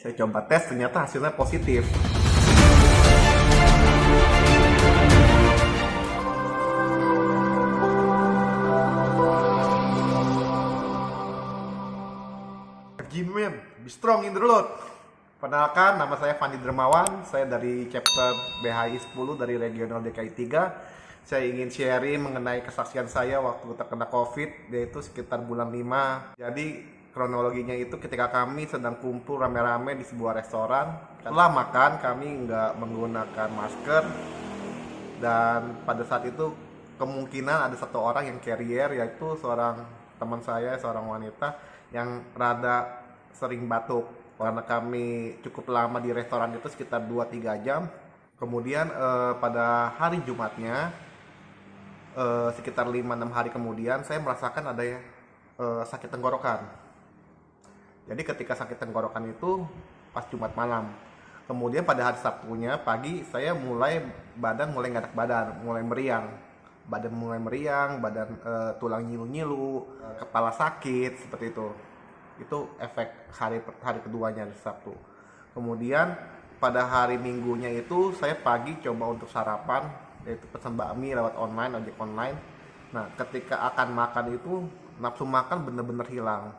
Saya coba tes, ternyata hasilnya positif. Gimana? Be strong in the road. Perkenalkan, nama saya Fandi Dermawan. Saya dari chapter BHI 10 dari Regional DKI 3. Saya ingin sharing mengenai kesaksian saya waktu terkena COVID, yaitu sekitar bulan 5. Jadi kronologinya itu ketika kami sedang kumpul rame-rame di sebuah restoran. Setelah makan, kami nggak menggunakan masker. Dan pada saat itu kemungkinan ada satu orang yang carrier, yaitu seorang teman saya, seorang wanita yang rada sering batuk. Karena kami cukup lama di restoran itu sekitar 2-3 jam. Kemudian pada hari Jumatnya, sekitar 5-6 hari kemudian, saya merasakan ada sakit tenggorokan. Jadi ketika sakit tenggorokan itu pas Jumat malam. Kemudian pada hari Sabtunya pagi, saya badan mulai nggak enak badan, mulai meriang. Badan mulai meriang, tulang nyilu-nyilu, kepala sakit, seperti itu. Itu efek hari keduanya di Sabtu. Kemudian pada hari Minggunya itu saya pagi coba untuk sarapan, yaitu pesan bakmi lewat online, ojek online. Nah, ketika akan makan itu nafsu makan bener-bener hilang.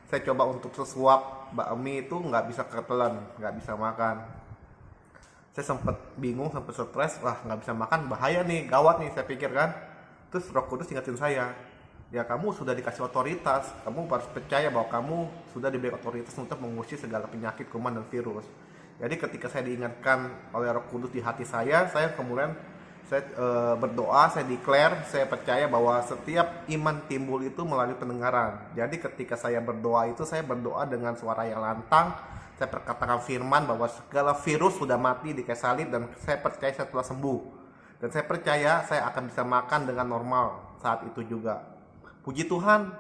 Saya coba untuk sesuap bakmi itu nggak bisa ketelan, nggak bisa makan. Saya sempat bingung, sempat stres, wah nggak bisa makan, bahaya nih, gawat nih, saya pikir kan. Terus Roh Kudus ingetin saya, ya kamu sudah dikasih otoritas, kamu harus percaya bahwa kamu sudah diberi otoritas untuk mengusir segala penyakit, kuman, dan virus. Jadi ketika saya diingatkan oleh Roh Kudus di hati saya kemudian saya berdoa, saya declare, saya percaya bahwa setiap iman timbul itu melalui pendengaran. Jadi ketika saya berdoa itu, saya berdoa dengan suara yang lantang, saya perkatakan firman bahwa segala virus sudah mati di kayu salib, dan saya percaya saya telah sembuh. Dan saya percaya saya akan bisa makan dengan normal saat itu juga. Puji Tuhan,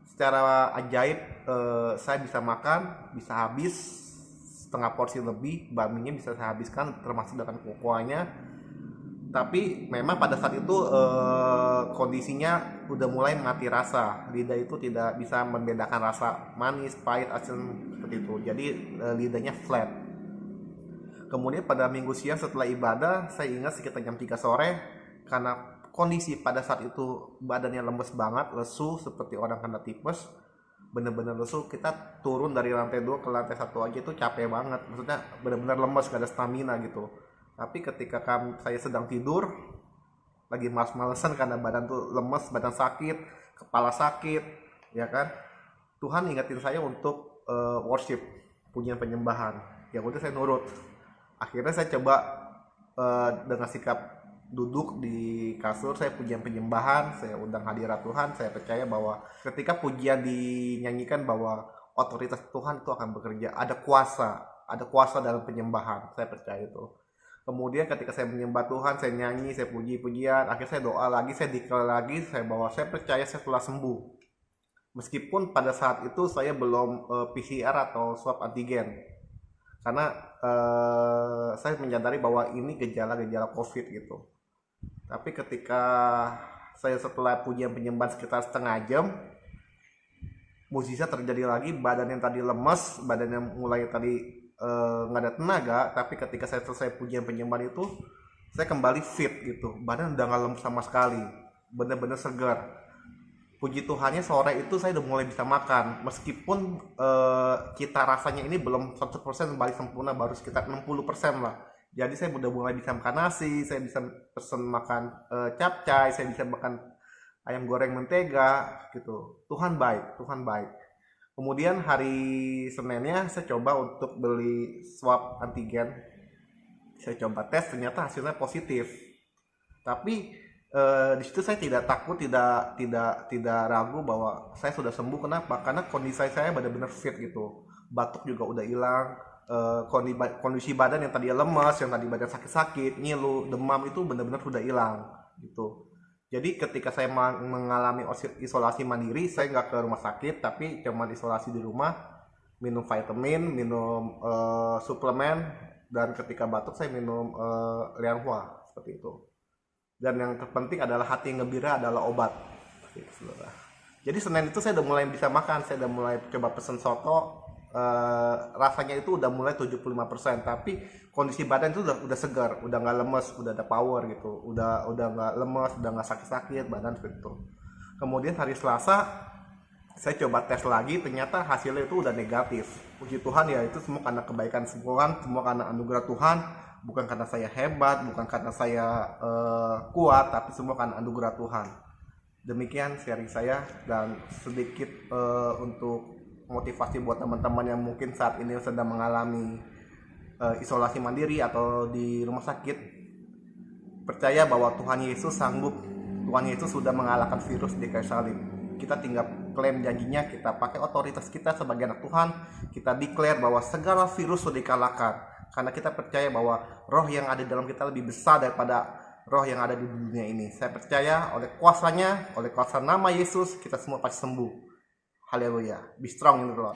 secara ajaib saya bisa makan, bisa habis setengah porsi lebih, bakminya bisa saya habiskan termasuk dengan kokoanya. Tapi memang pada saat itu kondisinya udah mulai mati rasa. Lidah itu tidak bisa membedakan rasa manis, pahit, asin, seperti itu. Jadi lidahnya flat. Kemudian pada minggu siang setelah ibadah, saya ingat sekitar jam 3 sore, karena kondisi pada saat itu badannya lemes banget, lesu seperti orang kena tipes, bener-bener lesu. Kita turun dari lantai 2 ke lantai 1 aja itu capek banget, maksudnya bener-bener lemes, gak ada stamina gitu. Tapi ketika saya sedang tidur, lagi males-malesan karena badan tuh lemes, badan sakit, kepala sakit, ya kan, Tuhan ingetin saya untuk worship, pujian penyembahan. Ya udah, saya nurut. Akhirnya saya coba dengan sikap duduk di kasur, saya pujian penyembahan, saya undang hadirat Tuhan. Saya percaya bahwa ketika pujian dinyanyikan bahwa otoritas Tuhan itu akan bekerja, ada kuasa dalam penyembahan. Saya percaya itu. Kemudian ketika saya menyembah Tuhan, saya nyanyi, saya puji-pujian, akhirnya saya doa lagi, saya declare lagi, bahwa saya percaya saya telah sembuh. Meskipun pada saat itu saya belum PCR atau swab antigen. Karena saya menyadari bahwa ini gejala-gejala COVID gitu. Tapi ketika saya setelah pujian penyembahan sekitar setengah jam, mukjizat terjadi lagi. Badan yang tadi lemes, badan yang mulai tadi nggak ada tenaga, tapi ketika saya selesai pujian penyembahan itu, saya kembali fit gitu. Badan udah nggak lemes sama sekali, bener-bener segar. Puji Tuhannya sore itu saya udah mulai bisa makan, meskipun cita rasanya ini belum 100% kembali sempurna, baru sekitar 60% lah. Jadi saya udah mulai bisa makan nasi, saya bisa pesen makan capcay, saya bisa makan ayam goreng mentega gitu. Tuhan baik. Kemudian hari Seninnya saya coba untuk beli swab antigen. Saya coba tes, ternyata hasilnya positif. Tapi di situ saya tidak takut, tidak ragu bahwa saya sudah sembuh. Kenapa? Karena kondisi saya benar-benar fit gitu. Batuk juga udah hilang. Kondisi badan yang tadi lemas, yang tadi badan sakit-sakit, ngilu, demam itu benar-benar sudah hilang gitu. Jadi ketika saya mengalami isolasi mandiri, saya nggak ke rumah sakit, tapi cuma isolasi di rumah, minum vitamin, minum suplemen, dan ketika batuk saya minum Lianhua, seperti itu. Dan yang terpenting adalah hati yang gembira adalah obat. Jadi Senin itu saya udah mulai bisa makan, saya udah mulai coba pesen soto, rasanya itu udah mulai 75%, tapi kondisi badan itu udah segar, udah nggak lemes, udah ada power gitu, udah nggak lemes, udah nggak sakit-sakit badan seperti itu. Kemudian hari Selasa saya coba tes lagi, ternyata hasilnya itu udah negatif. Puji Tuhan ya, itu semua karena kebaikan Tuhan, semua karena anugerah Tuhan, bukan karena saya hebat, bukan karena saya kuat, tapi semua karena anugerah Tuhan. Demikian sharing saya, dan sedikit untuk motivasi buat teman-teman yang mungkin saat ini sedang mengalami isolasi mandiri atau di rumah sakit. Percaya bahwa Tuhan Yesus sanggup. Tuhan Yesus sudah mengalahkan virus di kayu salib. Kita tinggal klaim janjinya, kita pakai otoritas kita sebagai anak Tuhan, kita declare bahwa segala virus sudah dikalahkan. Karena kita percaya bahwa roh yang ada di dalam kita lebih besar daripada roh yang ada di dunia ini. Saya percaya oleh kuasanya, oleh kuasa nama Yesus, kita semua pasti sembuh. Haleluya. Be strong in the Lord.